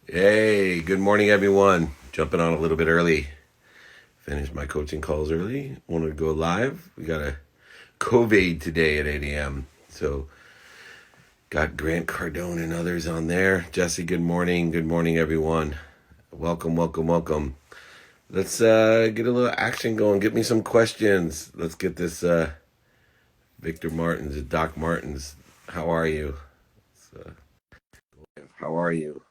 Hey, good morning, everyone. Jumping on a little bit early. Finished my coaching calls early. Wanted to go live. We got a Cove today at 8 a.m. So, got Grant Cardone and others on there. Jesse, good morning. Good morning, everyone. Welcome, welcome, welcome. Let's get a little action going. Get me some questions. Let's get this Viktor Martin's, Doc Martins. How are you? Uh, how are you?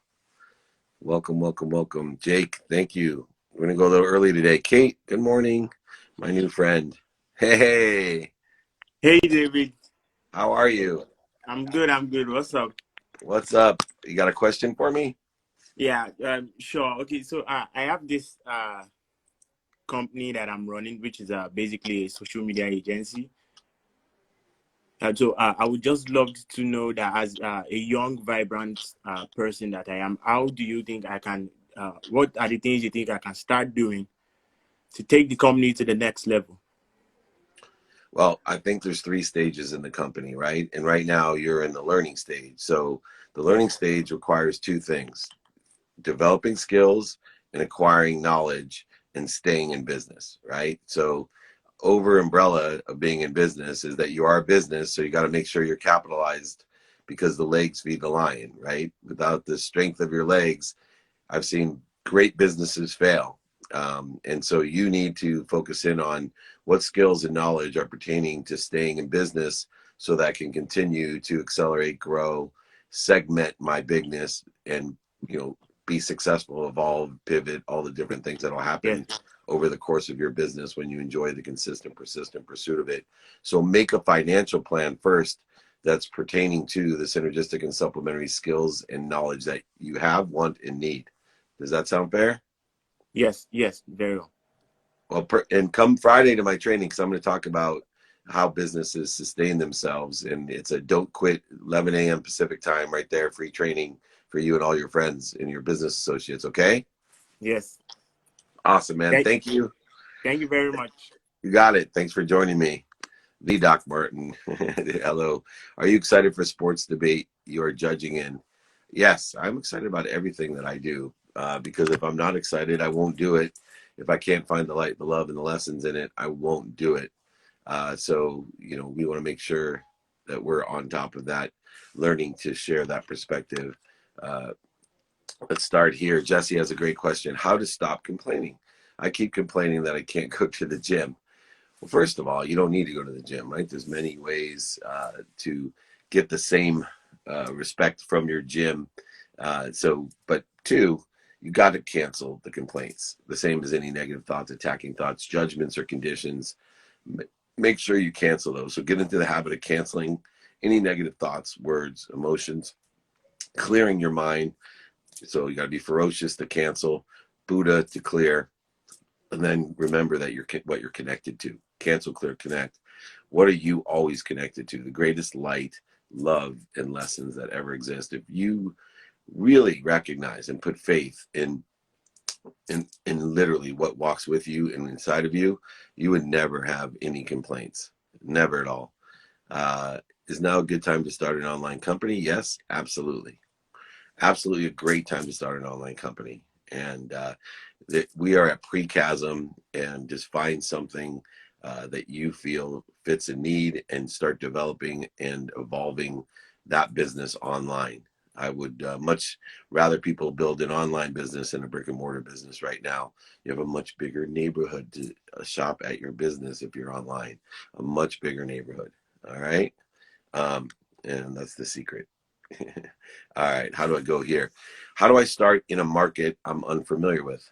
Welcome, welcome, welcome. Jake, thank you. We're going to go a little early today. Kate, good morning. My new friend. Hey, Hey David, how are you? I'm good. I'm good. What's up? What's up? You got a question for me? Yeah, sure. Okay, so I have this company that I'm running, which is basically a social media agency. I would just love to know that as a young, vibrant person that I am, how do you think I can? What are the things you think I can start doing to take the company to the next level? Well, I think there's three stages in the company, right? And right now you're in the learning stage. So the Yeah. learning stage requires two things: developing skills and acquiring knowledge and staying in business, right? So over umbrella of being in business is that you are a business, so you got to make sure you're capitalized because the legs feed the lion, right? Without the strength of your legs, I've seen great businesses fail. And so you need to focus in on what skills and knowledge are pertaining to staying in business so that I can continue to accelerate, grow, segment my bigness, and be successful, evolve, pivot, all the different things that will Yes. happen over the course of your business when you enjoy the consistent, persistent pursuit of it. So make a financial plan first that's pertaining to the synergistic and supplementary skills and knowledge that you have, want, and need. Does that sound fair? Yes. Yes. Very well. Well, and come Friday to my training because I'm going to talk about how businesses sustain themselves. And it's a don't quit 11 a.m. Pacific time right there, free training for you and all your friends and your business associates. Okay. Yes. Awesome, man. Thank, Thank you. thank you very much. You got it. Thanks for joining me. The Doc Martin. Hello. Are you excited for sports debate you are judging in? Yes, I'm excited about everything that I do because if I'm not excited, I won't do it. If I can't find the light, the love, and the lessons in it, I won't do it. So we want to make sure that we're on top of that, learning to share that perspective. Uh, let's start here. Jesse has a great question. How to stop complaining? I keep complaining that I can't go to the gym. Well, first of all, you don't need to go to the gym, right? There's many ways to get the same respect from your gym. But two, you got to cancel the complaints. The same as any negative thoughts, attacking thoughts, judgments, or conditions. Make sure you cancel those. So get into the habit of canceling any negative thoughts, words, emotions, clearing your mind. So you got to be ferocious to cancel, Buddha to clear, and then remember that you're what you're connected to. Cancel, clear, connect. What are you always connected to? The greatest light, love, and lessons that ever exist. If you really recognize and put faith in literally what walks with you and inside of you, you would never have any complaints. Never at all. Uh, is now a good time to start an online company? Yes, absolutely. Absolutely a great time to start an online company. And that we are at pre-chasm, and just find something that you feel fits a need and start developing and evolving that business online. I would much rather people build an online business than a brick and mortar business right now. You have a much bigger neighborhood to shop at your business if you're online, a much bigger neighborhood. All right. Um, and that's the secret. All right. How do I go here? How do I start in a market I'm unfamiliar with?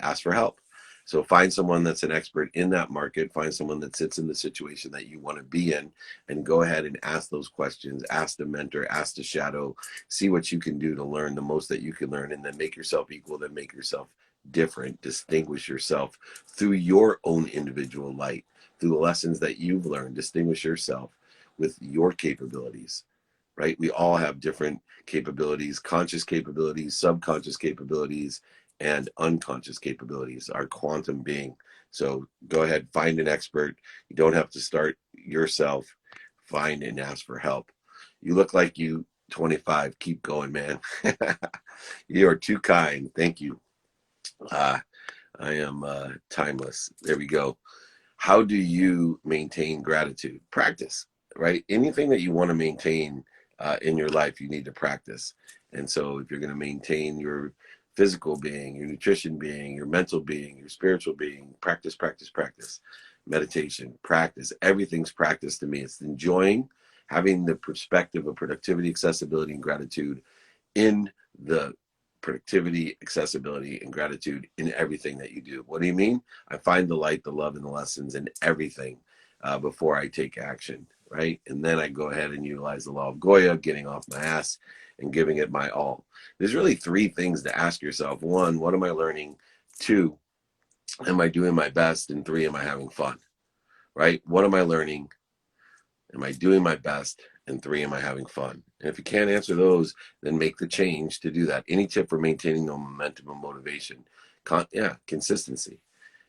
Ask for help. So find someone that's an expert in that market, find someone that sits in the situation that you want to be in, and go ahead and ask those questions. Ask the mentor, ask the shadow, see what you can do to learn the most that you can learn, and then make yourself equal, then make yourself different, distinguish yourself through your own individual light, through the lessons that you've learned. Distinguish yourself with your capabilities, right? We all have different capabilities: conscious capabilities, subconscious capabilities, and unconscious capabilities, our quantum being. So go ahead, find an expert. You don't have to start yourself. Find and ask for help. You look like you 25. Keep going, man. You are too kind. Thank you. I am timeless. There we go. How do you maintain gratitude? Practice, right? Anything that you want to maintain in your life, you need to practice. And so if you're going to maintain your physical being, your nutrition being, your mental being, your spiritual being, practice, practice, practice. Meditation, practice. Everything's practice to me. It's enjoying having the perspective of productivity, accessibility, and gratitude in the productivity, accessibility, and gratitude in everything that you do. What do you mean? I find the light, the love, and the lessons in everything before I take action, right? And then I go ahead and utilize the law of Goya, getting off my ass and giving it my all. There's really three things to ask yourself. One, what am I learning? Two, am I doing my best? And three, am I having fun, right? What am I learning? Am I doing my best? And three, am I having fun? And if you can't answer those, then make the change to do that. Any tip for maintaining the momentum and motivation? Consistency,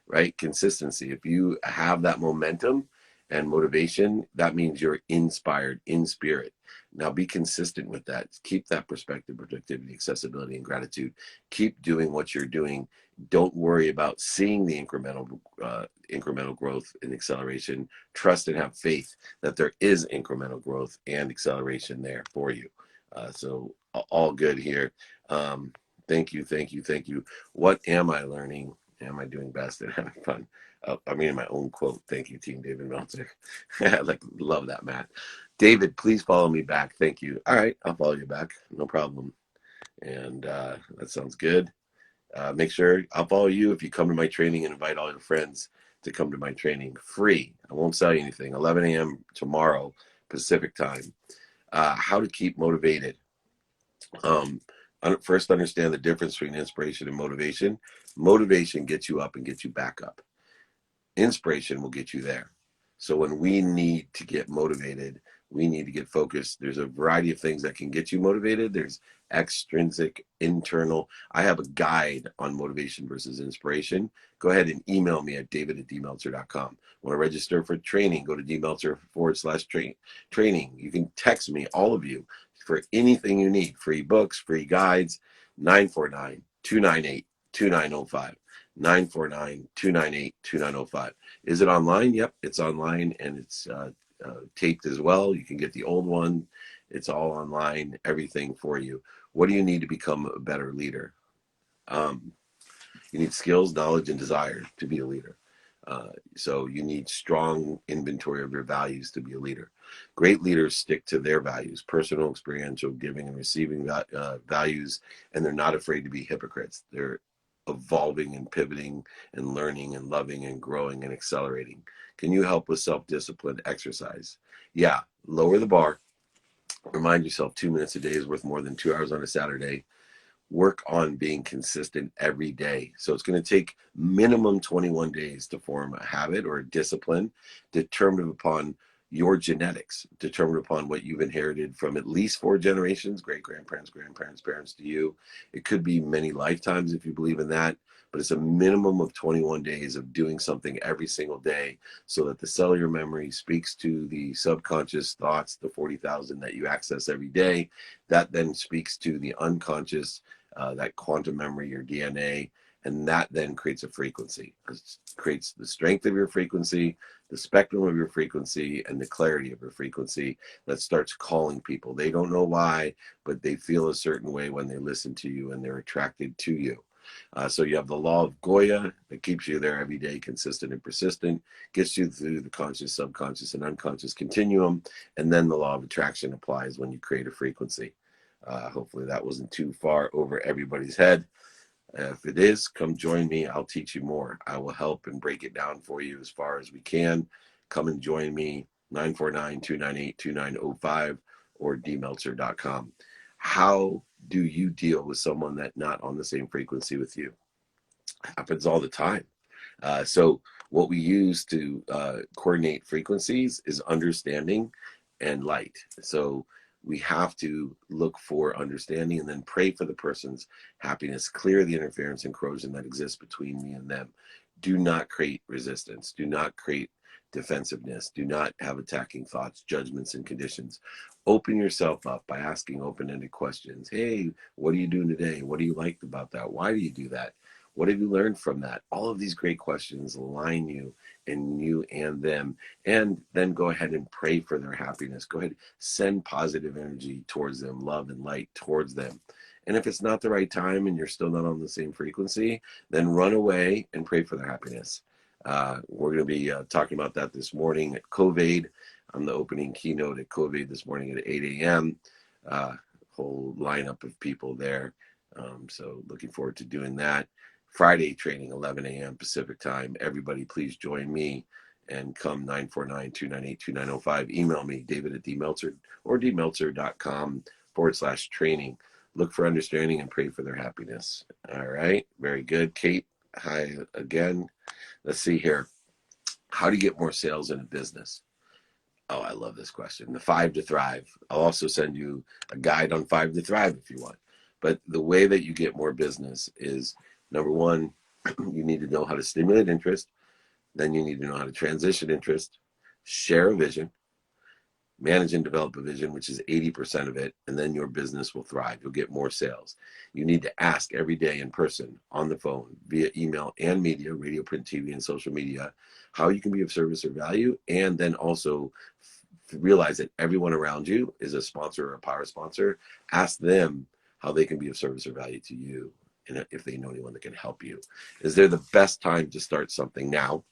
right? Consistency. If you have that momentum and motivation, that means you're inspired, in spirit. Now be consistent with that. Keep that perspective, productivity, accessibility, and gratitude. Keep doing what you're doing. Don't worry about seeing the incremental growth and acceleration. Trust and have faith that there is incremental growth and acceleration there for you. So all good here. Thank you, thank you, thank you. What am I learning? Am I doing best and having fun? I'm reading my own quote. Thank you, Team David Meltzer. Love that, Matt. David, please follow me back. Thank you. All right, I'll follow you back. No problem. And that sounds good. Make sure I'll follow you if you come to my training and invite all your friends to come to my training. Free. I won't sell you anything. 11 a.m. tomorrow, Pacific time. How to keep motivated. First, understand the difference between inspiration and motivation. Motivation gets you up and gets you back up. Inspiration will get you there. So when we need to get motivated, we need to get focused. There's a variety of things that can get you motivated. There's extrinsic, internal. I have a guide on motivation versus inspiration. Go ahead and email me at david@dmeltzer.com. Want to register for training? Go to dmeltzer/training. You can text me, all of you, for anything you need. Free books, free guides, 949-298-2905. 949-298-2905. Is it online? Yep, it's online, and it's taped as well. You can get the old one. It's all online, everything for you. What do you need to become a better leader? You need skills, knowledge, and desire to be a leader. So you need strong inventory of your values to be a leader. Great leaders stick to their values, personal, experiential, giving and receiving values, and they're not afraid to be hypocrites. They're evolving and pivoting and learning and loving and growing and accelerating. Can you help with self-discipline exercise? Yeah, lower the bar. Remind yourself 2 minutes a day is worth more than 2 hours on a Saturday. Work on being consistent every day. So it's going to take minimum 21 days to form a habit or a discipline determined upon your genetics, determined upon what you've inherited from at least 4 generations, great-grandparents, grandparents, parents to you. It could be many lifetimes if you believe in that, but it's a minimum of 21 days of doing something every single day so that the cellular memory speaks to the subconscious thoughts, the 40,000 that you access every day. That then speaks to the unconscious, that quantum memory, your DNA, and that then creates a frequency. It creates the strength of your frequency, the spectrum of your frequency, and the clarity of your frequency that starts calling people. They don't know why, but they feel a certain way when they listen to you and they're attracted to you. So you have the law of Goya that keeps you there every day, consistent and persistent, gets you through the conscious, subconscious, and unconscious continuum, and then the law of attraction applies when you create a frequency. Hopefully that wasn't too far over everybody's head. If it is, come join me. I'll teach you more. I will help and break it down for you as far as we can. Come and join me, 949-298-2905 or dmeltzer.com. How do you deal with someone that's not on the same frequency with you? Happens all the time. So what we use to coordinate frequencies is understanding and light. So we have to look for understanding and then pray for the person's happiness, clear the interference and corrosion that exists between me and them. Do not create resistance. Do not create defensiveness. Do not have attacking thoughts, judgments, and conditions. Open yourself up by asking open-ended questions. Hey, what are you doing today? What do you like about that? Why do you do that? What have you learned from that? All of these great questions align you and them. And then go ahead and pray for their happiness. Go ahead, send positive energy towards them, love and light towards them. And if it's not the right time and you're still not on the same frequency, then run away and pray for their happiness. We're going to be talking about that this morning at Cove. I'm the opening keynote at Cove this morning at 8 a.m. Whole lineup of people there. So looking forward to doing that. Friday training, 11 a.m. Pacific time. Everybody, please join me and come 949-298-2905. Email me, David at dmeltzer or dmeltzer.com/training. Look for understanding and pray for their happiness. All right. Very good. Kate, hi again. Let's see here. How do you get more sales in a business? Oh, I love this question. The 5 to Thrive. I'll also send you a guide on 5 to Thrive if you want. But the way that you get more business is, number one, you need to know how to stimulate interest. Then you need to know how to transition interest, share a vision, manage and develop a vision, which is 80% of it, and then your business will thrive. You'll get more sales. You need to ask every day in person, on the phone, via email and media, radio, print, TV, and social media, how you can be of service or value, and then also realize that everyone around you is a sponsor or a power sponsor. Ask them how they can be of service or value to you, and if they know anyone that can help you. Is there the best time to start something? Now?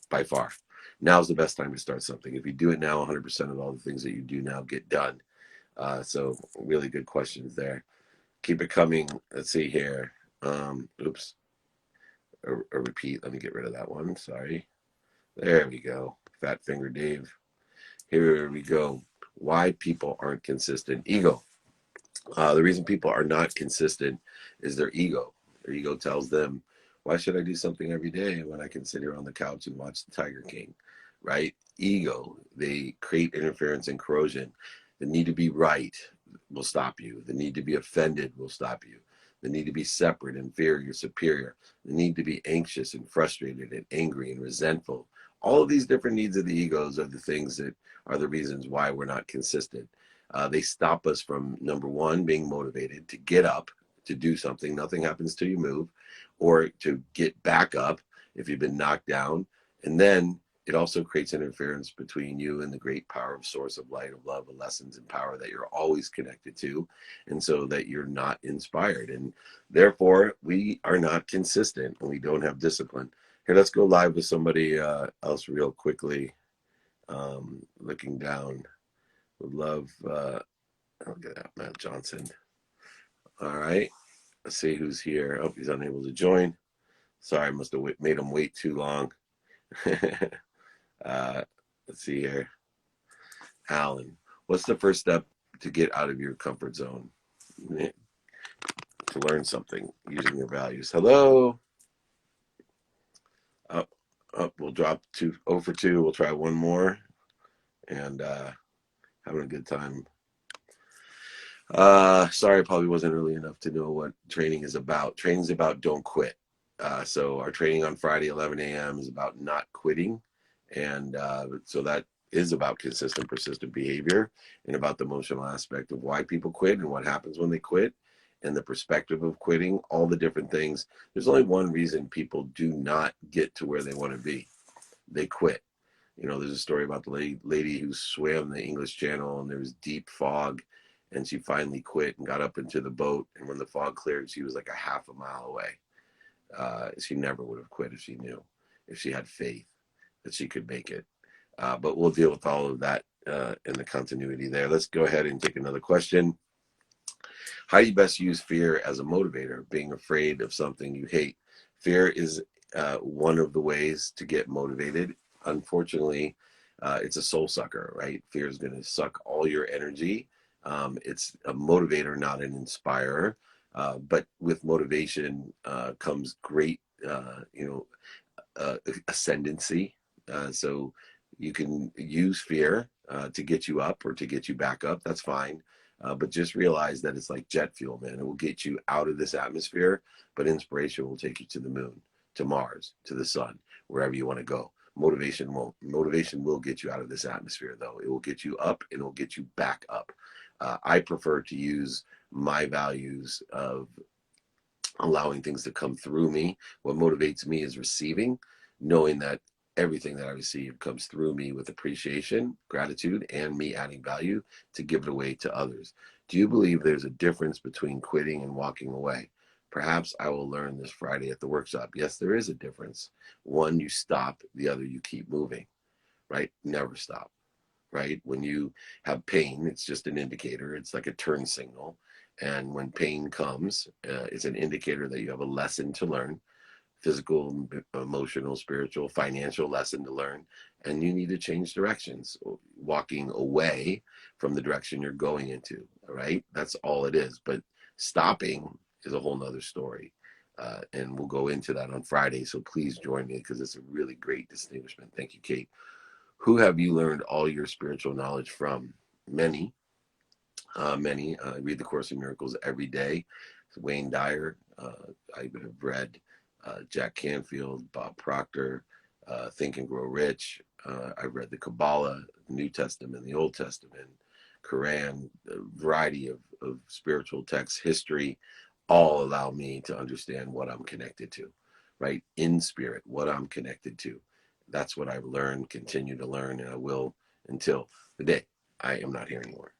By far. Now's the best time to start something. If you do it now, 100% of all the things that you do now get done. So really good questions there. Keep it coming. Let's see here. Oops. A repeat. Let me get rid of that one. Sorry. There we go. Fat Finger Dave. Here we go. Why people aren't consistent. Ego. The reason people are not consistent is their ego. Their ego tells them, why should I do something every day when I can sit here on the couch and watch the Tiger King, right? Ego. They create interference and corrosion. The need to be right will stop you. The need to be offended will stop you. The need to be separate and fear you're superior. The need to be anxious and frustrated and angry and resentful. All of these different needs of the egos are the things that are the reasons why we're not consistent. They stop us from, number one, being motivated to get up, to do something. Nothing happens till you move, or to get back up if you've been knocked down. And then it also creates interference between you and the great power of source of light, of love, of lessons and power that you're always connected to. And so that you're not inspired. And therefore, we are not consistent and we don't have discipline. Here, let's go live with somebody else real quickly. Looking down. Would love, look at that, Matt Johnson. All right. Let's see who's here. Oh, he's unable to join. Sorry, I must have made him wait too long. Let's see here. Alan, what's the first step to get out of your comfort zone? To learn something using your values. Hello. Up, we'll drop 0 for 2. We'll try one more. And having a good time. Sorry, I probably wasn't early enough to know what training is about. Training is about don't quit. So our training on Friday, 11 a.m. is about not quitting. And so that is about consistent, persistent behavior and about the emotional aspect of why people quit and what happens when they quit and the perspective of quitting, all the different things. There's only one reason people do not get to where they want to be. They quit. You know, there's a story about the lady who swam the English Channel and there was deep fog and she finally quit and got up into the boat. And when the fog cleared, she was like a half a mile away. She never would have quit if she knew, if she had faith that she could make it. But we'll deal with all of that in the continuity there. Let's go ahead and take another question. How do you best use fear as a motivator, being afraid of something you hate? Fear is one of the ways to get motivated. Unfortunately, it's a soul sucker, right? Fear is going to suck all your energy. It's a motivator, not an inspirer. But with motivation comes great, ascendancy. So you can use fear to get you up or to get you back up. That's fine. But just realize that it's like jet fuel, man. It will get you out of this atmosphere, but inspiration will take you to the moon, to Mars, to the sun, wherever you want to go. Motivation won't. Motivation will get you out of this atmosphere, though. It will get you up and it will get you back up. I prefer to use my values of allowing things to come through me. What motivates me is receiving, knowing that everything that I receive comes through me with appreciation, gratitude, and me adding value to give it away to others. Do you believe there's a difference between quitting and walking away? Perhaps I will learn this Friday at the workshop. Yes, there is a difference. One, you stop, the other, you keep moving, right? Never stop, right? When you have pain, it's just an indicator. It's like a turn signal. And when pain comes, it's an indicator that you have a lesson to learn, physical, emotional, spiritual, financial lesson to learn, and you need to change directions, walking away from the direction you're going into, right? That's all it is. But stopping is a whole nother story. And we'll go into that on Friday. So please join me because it's a really great distinguishment. Thank you, Kate. Who have you learned all your spiritual knowledge from? Many, many. I read the Course in Miracles every day. Wayne Dyer. I have read Jack Canfield, Bob Proctor, Think and Grow Rich. I've read the Kabbalah, the New Testament, the Old Testament, Quran, a variety of spiritual texts, history, all allow me to understand what I'm connected to, right? In spirit, what I'm connected to. That's what I've learned, continue to learn, and I will until the day I am not here anymore.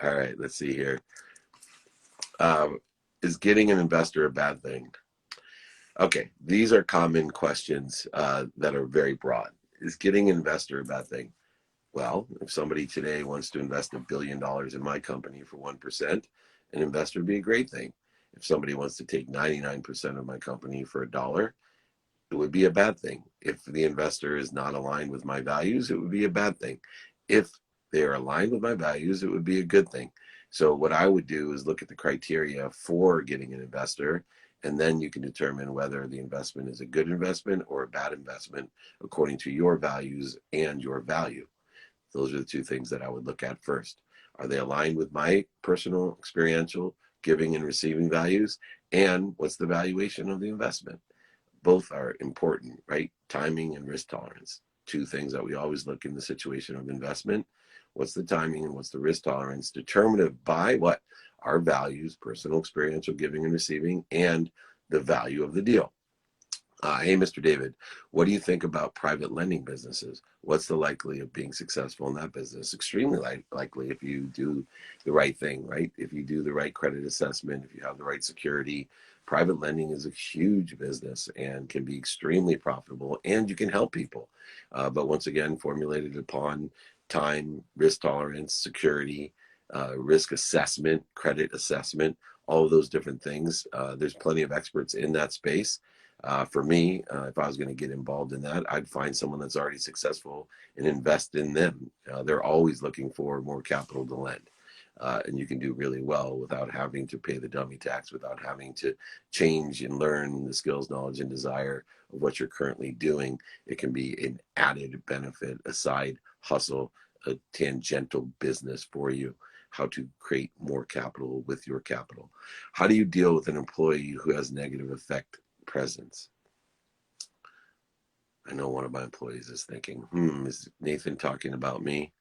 All right, let's see here. Is getting an investor a bad thing? Okay, these are common questions that are very broad. Is getting an investor a bad thing? Well, if somebody today wants to invest $1 billion in my company for 1%, an investor would be a great thing. If somebody wants to take 99% of my company for $1, it would be a bad thing. If the investor is not aligned with my values, it would be a bad thing. If they are aligned with my values, it would be a good thing. So what I would do is look at the criteria for getting an investor, and then you can determine whether the investment is a good investment or a bad investment according to your values and your value. Those are the two things that I would look at first. Are they aligned with my personal, experiential, giving and receiving values? And what's the valuation of the investment? Both are important, right? Timing and risk tolerance. Two things that we always look in the situation of investment. What's the timing and what's the risk tolerance? Determined by what? Our values, personal, experiential, giving and receiving, and the value of the deal. Hey, Mr. David, what do you think about private lending businesses? What's the likelihood of being successful in that business? Extremely likely if you do the right thing, right? If you do the right credit assessment, if you have the right security. Private lending is a huge business and can be extremely profitable, and you can help people. But once again, formulated upon time, risk tolerance, security, risk assessment, credit assessment, all of those different things. There's plenty of experts in that space. For me, if I was going to get involved in that, I'd find someone that's already successful and invest in them. They're always looking for more capital to lend. And you can do really well without having to pay the dummy tax, without having to change and learn the skills, knowledge, and desire of what you're currently doing. It can be an added benefit, a side hustle, a tangential business for you. How to create more capital with your capital. How do you deal with an employee who has negative effect presence? I know one of my employees is thinking, is Nathan talking about me?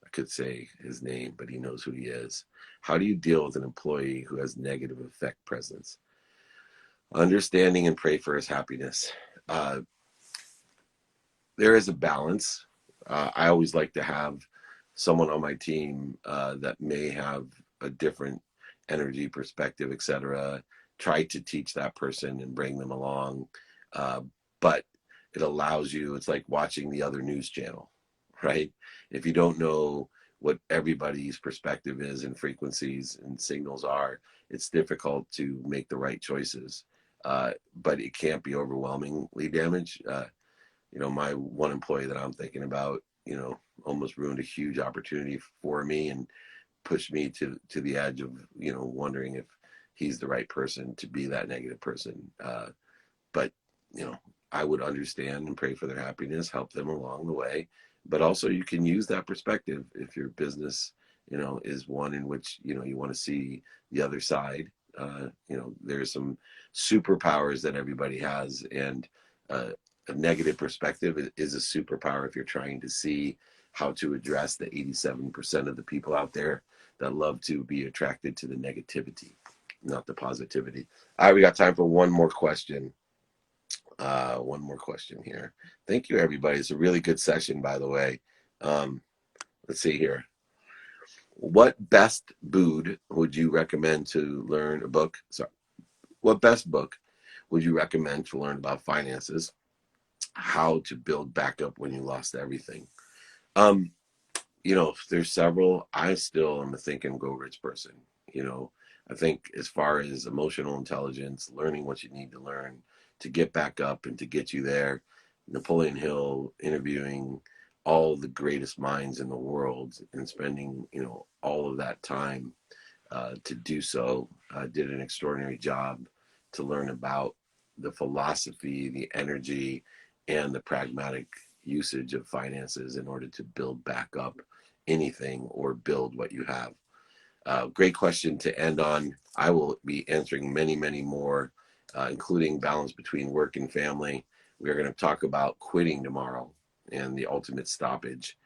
I could say his name, but he knows who he is. How do you deal with an employee who has negative effect presence? Understanding and pray for his happiness. There is a balance. I always like to have someone on my team that may have a different energy, perspective, etc. Try to teach that person and bring them along. But it allows you, it's like watching the other news channel, right? If you don't know what everybody's perspective is and frequencies and signals are, it's difficult to make the right choices. But it can't be overwhelmingly damaged. My one employee that I'm thinking about, almost ruined a huge opportunity for me and pushed me to the edge of, wondering if he's the right person to be that negative person. But, I would understand and pray for their happiness, help them along the way. But also you can use that perspective if your business, is one in which, you want to see the other side. There's some superpowers that everybody has. And a negative perspective is a superpower if you're trying to see how to address the 87% of the people out there that love to be attracted to the negativity, not the positivity. All right, we got time for one more question. One more question here. Thank you, everybody. It's a really good session, by the way. Let's see here. What best book would you recommend to learn a book? Sorry. What best book would you recommend to learn about finances? How to build back up when you lost everything? Um, there's several. I still am a Think and Grow Rich person. I think as far as emotional intelligence, learning what you need to learn to get back up and to get you there, Napoleon Hill interviewing all the greatest minds in the world and spending, all of that time to do so, did an extraordinary job to learn about the philosophy, the energy, and the pragmatic usage of finances in order to build back up anything or build what you have. Great question to end on. I will be answering many, many more, including balance between work and family. We are going to talk about quitting tomorrow and the ultimate stoppage.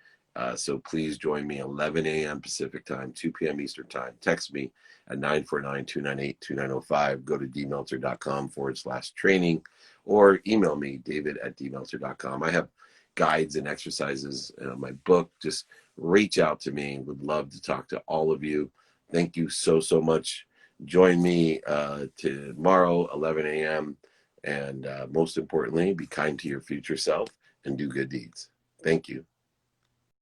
So please join me 11 a.m. Pacific time, 2 p.m. Eastern time. Text me at 949-298-2905. Go to dmeltzer.com/training or email me, david@dmeltzer.com. I have guides and exercises in my book. Just reach out to me. Would love to talk to all of you. Thank you so, so much. Join me tomorrow, 11 a.m. And most importantly, be kind to your future self and do good deeds. Thank you.